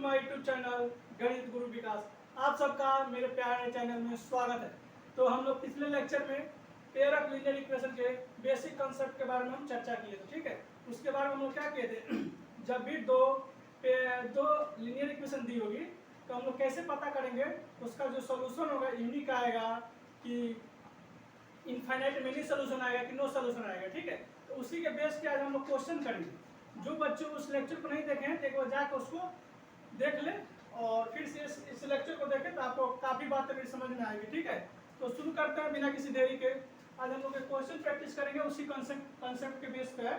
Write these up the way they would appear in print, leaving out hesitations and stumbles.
My YouTube channel गणित गुरु विकास। आप सबका मेरे प्यारे चैनल में स्वागत है। तो हम लोग पिछले लेक्चर में पेयर ऑफ लीनियर इक्वेशन के बेसिक कॉन्सेप्ट के बारे में हम चर्चा किए थे, ठीक है। उसके बारे में हम लोग क्या किए थे, जब भी दो लीनियर इक्वेशन दी होगी तो हम लोग कैसे पता करेंगे उसका जो सोल्यूशन होगा यूनिक आएगा कि इनफाइनाइट मेनी सोल्यूशन आएगा कि नो सोल्यूशन आएगा, ठीक है। तो उसी के बेस पे आज हम लोग क्वेश्चन करेंगे। जो बच्चे उस लेक्चर को नहीं देखे हैं तो एक बार जाकर उसको देख ले और फिर से इस लेक्चर को देखें तो आपको काफ़ी बातें मेरी समझ में आएगी, ठीक है। तो शुरू करते हैं बिना किसी देरी के। आज हम लोग एक क्वेश्चन प्रैक्टिस करेंगे, उसी कॉन्सेप्ट के बेस पे है।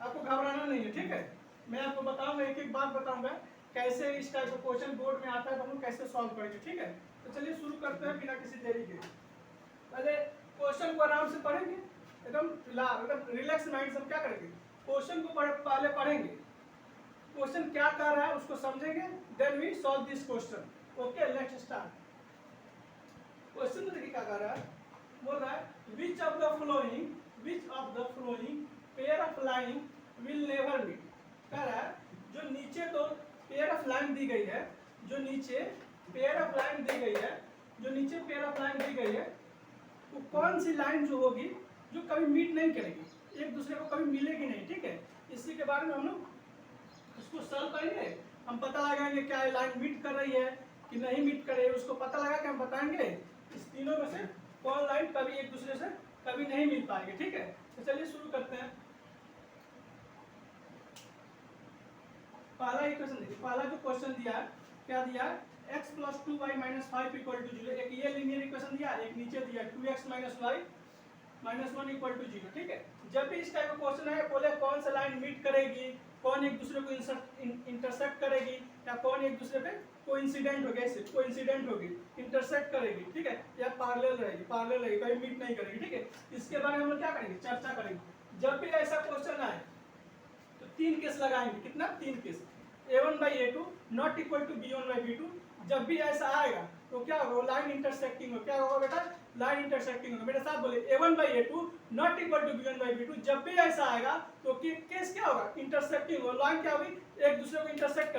आपको घबराना नहीं है, ठीक है। मैं आपको बताऊंगा, एक एक बात बताऊंगा कैसे इस टाइप का क्वेश्चन बोर्ड में आता है तो हम लोग कैसे सॉल्व करेंगे, ठीक है। तो चलिए शुरू करते हैं बिना किसी देरी के। पहले क्वेश्चन को आराम से पढ़ेंगे, एकदम रिलैक्स माइंड से हम क्या करेंगे, क्वेश्चन को पहले पढ़ेंगे, क्वेश्चन क्या कर रहा है उसको समझेंगे, then we solve this question. Okay, let's start. Question में देखिए क्या कर रहा है, बोल रहा है which of the following pair of line will never meet. कह रहा है जो नीचे तो पेयर ऑफ लाइन दी गई है, जो नीचे पेयर ऑफ लाइन दी गई है, जो नीचे पेयर ऑफ लाइन दी गई है, वो कौन सी लाइन जो होगी जो कभी मीट नहीं करेगी, एक दूसरे को कभी मिलेगी नहीं, ठीक है। इसी के बारे में हम लोग इसको सॉल्व करेंगे। हम पता लगाएंगे क्या लाइन मीट कर रही है कि नहीं मीट कर रही है, उसको पता लगा के हम बताएंगे इस तीनों में से कौन लाइन कभी एक दूसरे से कभी नहीं मिल पाएंगे, ठीक है। तो चलिए शुरू करते हैं। पहला इक्वेशन देखिए, पहला जो क्वेश्चन दिया है क्या दिया है, x + 2y - 5 = 0। एक ये लीनियर इक्वेशन दिया, एक नीचे दिया 2x - y - 1 = 0, ठीक है। जब भी इस टाइप का क्वेश्चन है बोले कौन सा लाइन मीट करेगी, कौन एक दूसरे को इंटरसेक्ट करेगी, या कौन एक दूसरे पे कोइंसिडेंट होगी, ऐसे कोइंसिडेंट होगी, इंटरसेक्ट करेगी, ठीक है, या पैरेलल रहेगी, कभी मीट नहीं करेगी, ठीक है। इसके बारे में हम लोग क्या करेंगे, चर्चा करेंगे। जब भी ऐसा क्वेश्चन आए तो तीन केस लगाएंगे, कितना, तीन case. a1/a2 not equal to b1/b2। जब भी ऐसा आएगा तो क्या होगा, लाइन इंटरसेक्टिंग हो, क्या होगा बेटा, लाइन इंटरसेक्टिंग होगा। मेरे साथ बोले a1/a2 not equal to b1/b2। जब भी ऐसा आएगा तो केस क्या होगा, इंटरसेक्टिंग होगा, लाइन क्या होगी, एक दूसरे को इंटरसेक्ट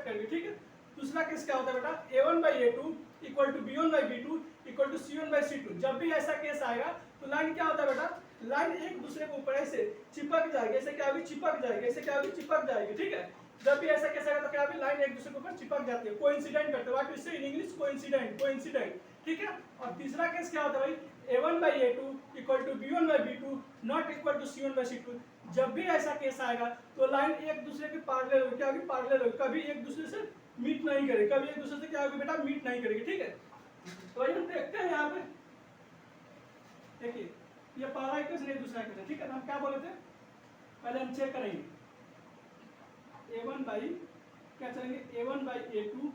करेगी, ठीक है। दूसरा केस क्या होता है बेटा, a1/a2 equal to b1/b2 equal to c1/c2। जब भी ऐसा केस आएगा तो लाइन क्या होता है बेटा, लाइन एक दूसरे के ऊपर ऐसे चिपक जाएगी, ऐसे क्या होगी, चिपक जाएगी, ऐसे क्या होगी, चिपक जाएगी, ठीक है। जब भी ऐसा केस आएगा तो क्या होगी, लाइन एक दूसरे के ऊपर चिपक जाती है, कोइंसिडेंट करते हैं, व्हाट वी से इन इंग्लिश, कोइंसिडेंट, ठीक है। और तीसरा केस क्या होता है भाई, a1/a2 equal to b1/b2 not equal to c1/c2। जब भी ऐसा केस आएगा तो लाइन एक दूसरे के पैरेलल होगी, क्या होगी, पैरेलल होगी, कभी एक दूसरे से मीट नहीं करेगी, कभी एक दूसरे से क्या होगी बेटा, मीट नहीं करेगी, ठीक है। तो हम देखते हैं यहाँ पे, देखिए ये पहला इक्वेशन है, दूसरा इक्वेशन, ठीक है। हम क्या बोले थे, पहले हम चेक करेंगे क्या चलेंगे, a1/a2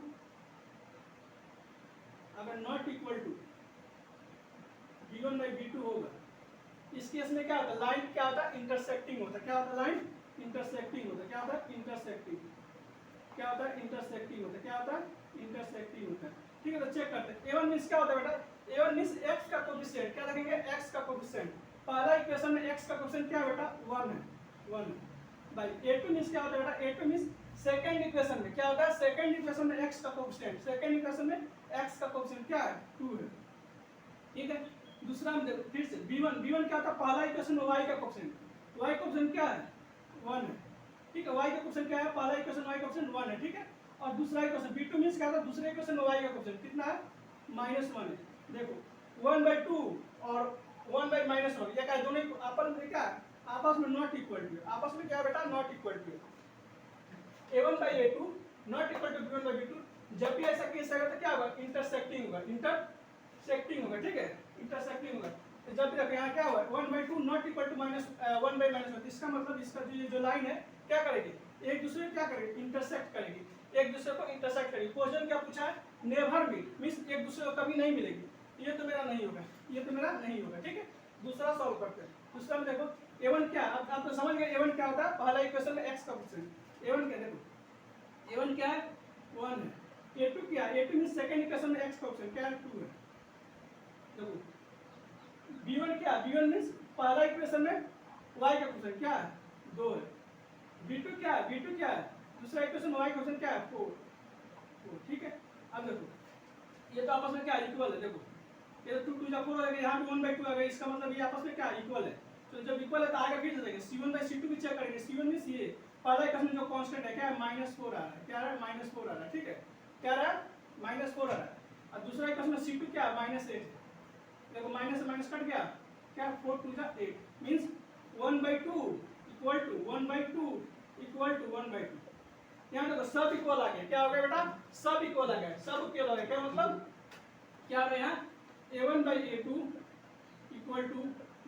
अगर नॉट इक्वल टू b1/b2 होगा, इस केस में क्या होता है, लाइन क्या होता है, इंटरसेक्टिंग होता है, क्या होता है, लाइन इंटरसेक्टिंग होता है, क्या होता है, इंटरसेक्टिंग, क्या होता है, इंटरसेक्टिंग होता है, क्या होता है, इंटरसेक्टिंग होता है, ठीक है। तो चेक करते हैं a1 मींस क्या होता है बेटा, a1 मींस x का कोएफिशिएंट, क्या लगेंगे, x का कोएफिशिएंट। पहला इक्वेशन में x का कोएफिशिएंट क्या है बेटा, 1 है, 1 बाय a2 मींस क्या होता है बेटा, a2 मींस सेकंड इक्वेशन में क्या होता है, सेकंड इक्वेशन में x का कोएफिशिएंट, सेकंड इक्वेशन में x का कोएफिशिएंट क्या है, 2 है, ठीक है। दूसरा हम देखो फिर से b1 क्या होता है, पहला इक्वेशन में y का कोएफिशिएंट, y का कोएफिशिएंट क्या है, 1 है, ठीक है। y का कोएफिशिएंट क्या है, पहला इक्वेशन y का कोएफिशिएंट 1 है, ठीक है। और दूसरा इक्वेशन b2 मींस क्या होता है, दूसरे इक्वेशन में y का कोएफिशिएंट कितना है, -1 है। देखो 1/2 और 1/-1, ये क्या दोनों आपस में क्या है, आपस में नॉट इक्वल टू, आपस में क्या बेटा, not equal to. a1/a2 not equal to b1/b2। जब भी ऐसा केस आएगा तो क्या होगा, इंटरसेक्टिंग होगा, ठीक है, इंटरसेक्टिंग होगा। तो जब भी यहाँ क्या होगा, 1/2 नॉट इक्वल टू -1/-1, इसका मतलब इसका जो लाइन है क्या करेगी, एक दूसरे को क्या करेगी, इंटरसेक्ट करेगी, एक दूसरे को इंटरसेक्ट करेगी। क्वेश्चन क्या पूछा है, नेवर मीट मींस एक दूसरे को कभी नहीं मिलेगी, ये तो मेरा नहीं होगा, ये तो मेरा नहीं होगा, ठीक है। दूसरा सॉल्व करते हैं। दूसरा में देखो a1 क्या, अब आप तो समझ गए a1 क्या होता है, पहला इक्वेशन में x का कोएफिशिएंट, a1 क्या, देखो a1 क्या है, 1 है, a2 क्या है, a2 मींस सेकंड इक्वेशन में x का कोएफिशिएंट क्या है, 2 है। देखो b1 क्या है, b1 मींस पहला इक्वेशन में y का कोएफिशिएंट क्या है, 2 है। b2 क्या है, b2 क्या है, दूसरा इक्वेशन y क्वेश्चन क्या है 4, ठीक है। अब देखो ये तो आपस में क्या इक्वल है, देखो ये तो 2 2 4 हो गया, यहाँ भी 1/2 आ गया, इसका मतलब ये आपस में क्या इक्वल है। तो जब इक्वल है तो आगे फिर से देखेंगे C1/C2 भी चेक करेंगे। C1 मींस ये पहला इक्वेशन जो कांस्टेंट है क्या है -4 आ रहा है, क्या आ रहा है -4 आ रहा है, ठीक है, क्या आ रहा है -4 आ रहा है। और दूसरा इक्वेशन में C2 क्या है -8, देखो माइनस से माइनस कट गया, क्या 4 2 जा 8 means 1/2 equal to 1/2 equal to 1/2। यहाँ देखो सब इक्वल आ गया, क्या हो गया बेटा सब इक्वल आ गया, सब इक्वल आ गया, क्या मतलब क्या आ रहा है यहाँ a1/a2 equal to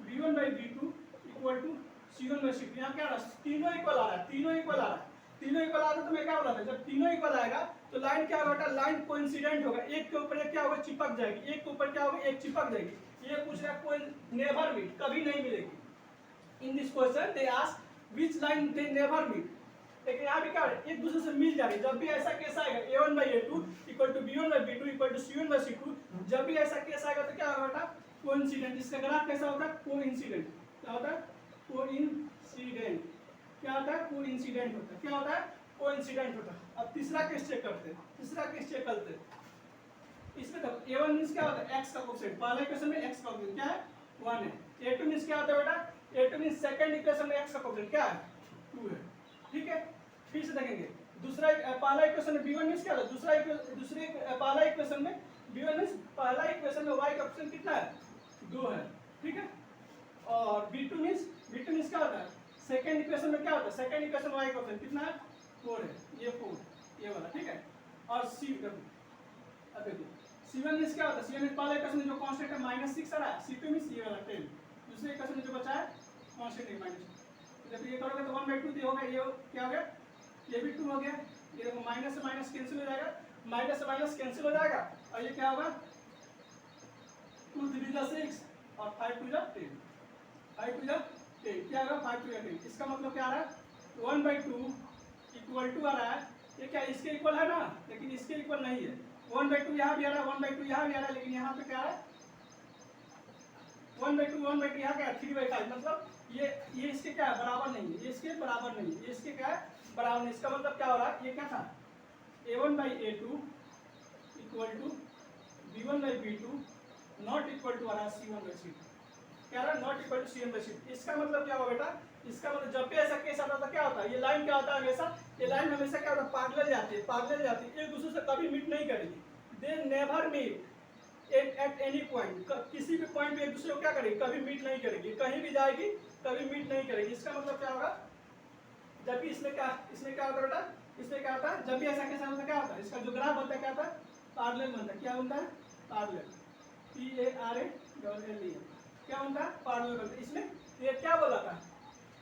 b1/b2 equal to c1/c2। यहाँ क्या आ रहा है तीनों इक्वल आ रहा है, तीनों इक्वल आ रहा है, तीनों इक्वल आ रहा है। तो मैं क्या बोला था जब तीनों इक्वल आएगा तो लाइन क्या होगा बेटा, लाइन कोइंसिडेंट होगा, एक के ऊपर एक क्या होगा चिपक जाएगी, एक के ऊपर क्या होगा एक चिपक जाएगी। ये पूछ रहा है कोई नेवर मीट, कभी नहीं मिलेगी। In this question they ask which line they never meet, लेकिन यहाँ भी क्या है एक दूसरे से मिल जा रही है। जब भी ऐसा केस आएगा a1/a2 equal to b1/b2 equal to c1/c2, जब भी ऐसा केस आएगा तो क्या होगा बेटा कोइंसिडेंट। इसका ग्राफ कैसा होता है कोइंसिडेंट, क्या होता है कोइंसिडेंट, क्या होता है कोइंसिडेंट होता है, क्या होता है कोइंसिडेंट होता है। अब तीसरा केस चेक करते हैं, तीसरा केस चेक करते हैं। इसमें देखो a1 मींस क्या होता है x का कोएफिशिएंट, पहले इक्वेशन में x का कोएफिशिएंट क्या है 1 है। a2 मींस क्या होता है बेटा, a2 मींस सेकंड इक्वेशन में x का कोएफिशिएंट क्या है 2 है, ठीक है। फिर से देखेंगे दूसरा पहला इक्वेशन में b1 मींस क्या होता है, दूसरे पहला इक्वेशन में b1 मींस पहला इक्वेशन में y का कोएफिशिएंट कितना है 2 है, ठीक है। और b2 मींस क्या होता है सेकंड इक्वेशन में क्या होता है, सेकंड इक्वेशन y का कोएफिशिएंट कितना है 4 है, ये 4 ये वाला, ठीक है। और c अब देखो c1 मींस क्या होता है, c1 मींस पहला इक्वेशन में जो कांस्टेंट है -6 आ रहा है, c2 मींस ये वाला 10, दूसरे इक्वेशन में जो बचा है कांस्टेंट है -6। जब ये करोगे तो 1/2 ये होगा, ये क्या हो गया ये भी 2 हो गया, ये देखो माइनस से माइनस कैंसिल हो जाएगा, माइनस से माइनस कैंसिल हो जाएगा और ये क्या होगा 2 3 जा 6 और 5 2 जा 10, 5 2 जा 10 क्या होगा 5 2 जा 10। इसका मतलब क्या आ रहा है 1/2 इक्वल टू आ रहा है, ये क्या इसके इक्वल है ना, लेकिन इसके इक्वल नहीं है। 1/2 यहाँ भी आ रहा है, 1/2 यहाँ भी आ रहा है, लेकिन यहाँ पे क्या है 1/2 यहाँ क्या है 3/5, मतलब ये इसके क्या है बराबर नहीं है, ये इसके बराबर नहीं है, ये इसके क्या है बराबर नहीं। इसका मतलब क्या हो रहा है ये क्या था a1/a2 equal to b1/b2 not equal to आ रहा है c1/c2, क्या रहा नॉट इक्वल टू c1/c2। इसका मतलब क्या होगा बेटा, इसका मतलब जब भी ऐसा केस आता है क्या होता है, ये लाइन क्या होता है हमेशा, ये लाइन हमेशा क्या होता है पैरेलल जाती है, पैरेलल जाती है, एक दूसरे से कभी मीट नहीं करेगी, they never meet at any point, किसी भी पॉइंट पे एक दूसरे को क्या करेगी कभी मीट नहीं करेगी, कहीं भी जाएगी कभी मीट नहीं करेगी। इसका मतलब क्या होगा जब भी इसमें क्या होता है बेटा, इसमें क्या होता है जब भी ऐसा केस होता है क्या होता है, इसका जो ग्राफ बनता है क्या होता है पैरेलल बनता है, क्या बनता है पैरेलल, PARALLEL, क्या बनता है पैरेलल बनता है। इसमें ये क्या बोला था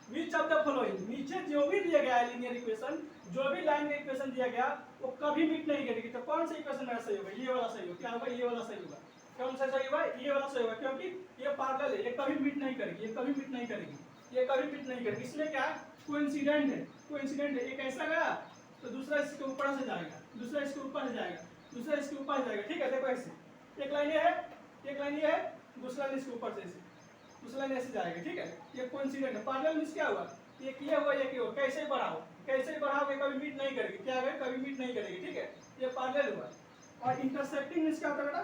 विच ऑफ द फॉलोइंग, नीचे जो भी दिया गया है लीनियर इक्वेशन, जो भी लाइन का इक्वेशन दिया गया वो कभी मीट नहीं करेगी। तो कौन सा इक्वेशन मेरा सही होगा, ये वाला सही होगा, क्या होगा ये वाला सही होगा, कौन सा सही होगा ये वाला सही होगा, क्योंकि ये पैरेलल है, ये कभी मीट नहीं करेगी, ये कभी मीट नहीं करेगी, ये कभी मीट नहीं करेगी। इसलिए क्या कोइंसिडेंट है, कोइंसिडेंट है, एक ऐसा गया तो दूसरा इसके ऊपर से जाएगा, दूसरा इसके ऊपर से जाएगा, दूसरा इसके ऊपर से जाएगा, ठीक है। देखो ऐसे एक लाइन ये है, एक लाइन ये है, दूसरा लाइन इसके ऊपर से ऐसे, दूसरा लाइन ऐसे जाएगा, ठीक है। ये कोइंसिडेंट है। पैरेलल मींस क्या हुआ ये किया हुआ ये किया हुआ, कैसे बढ़ाओ कैसे बढ़ाओगे कभी मीट नहीं करेगी, क्या है कभी मीट नहीं करेगी, ठीक है। ये पैरेलल हुआ। और इंटरसेक्टिंग मींस क्या होता है बेटा,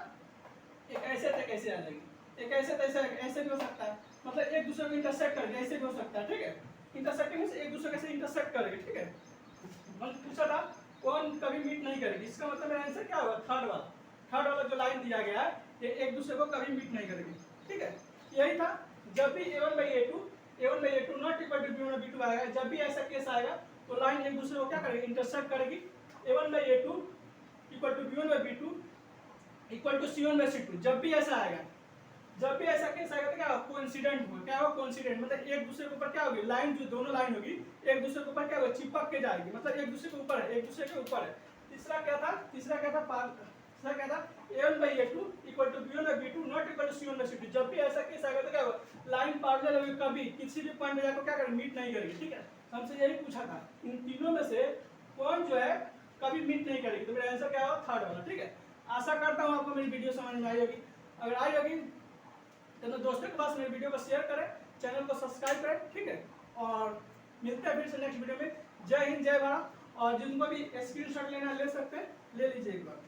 एक ऐसे तक कैसे आ जाएगी, एक ऐसे तैसे ऐसे भी हो सकता है, मतलब एक दूसरे को इंटरसेक्ट करके ऐसे भी हो सकता है, ठीक है। इंटरसेक्टिंग मींस एक दूसरे से इंटरसेक्ट करेगी, ठीक है। मतलब पूछा था कौन कभी मीट नहीं करेगी, इसका मतलब मेरा आंसर क्या होगा थर्ड वाला जो लाइन दिया गया है ये एक दूसरे को कभी मीट नहीं करेगी, ठीक है। यही था जब भी a1/a2 not equal to b1/b2 आएगा, जब भी ऐसा केस आएगा तो लाइन एक दूसरे को क्या करेगी इंटरसेक्ट करेगी। a1/a2 equal to b1/b2 equal to c1/c2, जब भी ऐसा आएगा, जब भी ऐसा केस आएगा तो क्या होगा कोइंसिडेंट होगा, क्या होगा कोइंसिडेंट, मतलब एक दूसरे के ऊपर क्या होगी लाइन, जो दोनों लाइन होगी एक दूसरे के ऊपर क्या होगा चिपक के जाएगी, मतलब एक दूसरे के ऊपर है, एक दूसरे के ऊपर है। तीसरा क्या था a1/a2 equal to b1/b2 not equal to c1/c2, जब भी ऐसा केस आएगा तो क्या होगा लाइन पैरेलल होगी, कभी किसी भी पॉइंट में जाकर क्या करेगी मीट नहीं करेगी, ठीक है। हमसे यही पूछा था इन तीनों में से कौन जो है कभी मीट नहीं करेगी, तो मेरा आंसर क्या होगा थर्ड वाला, ठीक है। आशा करता हूँ आपको मेरी वीडियो समझ में आई होगी, अगर आई होगी तो दोस्तों के पास मेरी वीडियो को शेयर करें, चैनल को सब्सक्राइब करें, ठीक है। और मिलते हैं फिर से नेक्स्ट वीडियो में। जय हिंद जय भारत। और जिनको भी स्क्रीनशॉट लेना ले सकते हैं, ले लीजिए एक बार।